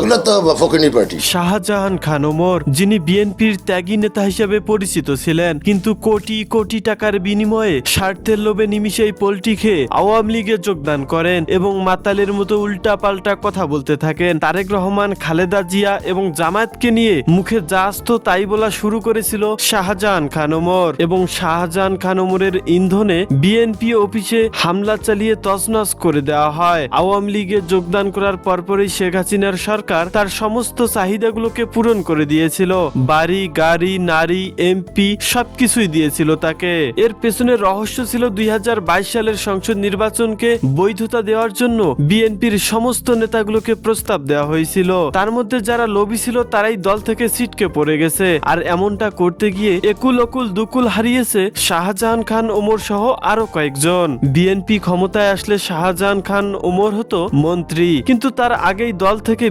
ওগুলো তো ফকিনি পার্টি। শাহজাহান খান ওমর, যিনি বিএনপির ত্যাগী নেতা হিসেবে পরিচিত ছিলেন, কিন্তু কোটি কোটি টাকার বিনিময়ে স্বার্থের লোভে নিমিষেই পোল্ট্রি খেয়ে আওয়ামী লীগে যোগদান করেন এবং মাতালের মতো উল্টা পাল্টা কথা বলতে থাকেন। তারেক রহমান, খালেদা জিয়া এবং জামায়াতকে নিয়ে মুখে যা আসতো তাই বলা শুরু করেছিল শাহজাহান খান ওমর, এবং শাহজাহান খান ওমরের ইন্ধনে বিএনপি অফিসে হামলা চালিয়ে তছনছ করে দেওয়া হয়। আওয়ামী লীগে যোগদান করার পরপরই শেখ হাসিনার সরকার তার সমস্ত চাহিদাগুলোকে পূরণ করে দিয়েছিল। বাড়ি, গাড়ি, নারী, এমপি সবকিছুই দিয়েছিল তাকে। এর পেছনে রহস্য ছিল 2022 সালের সংসদ নির্বাচনকে বৈধতা দেওয়ার জন্য বিএনপির সমস্ত নেতাগুলোকে প্রস্তাব দেওয়া হয়েছিল। তার মধ্যে যারা লোভী ছিল তারাই দল থেকে ছিটকে পড়ে গেছে। আর এমনটা করতে গিয়ে একুল অকুল দুকুল হারিয়েছে শাহজাহান খান ওমর সহ আরো কয়েকজন। বিএনপি ক্ষমতায় আসলে শাহজাহান খান ওমর হতো মন্ত্রী, কিন্তু তার আগেই দল থেকে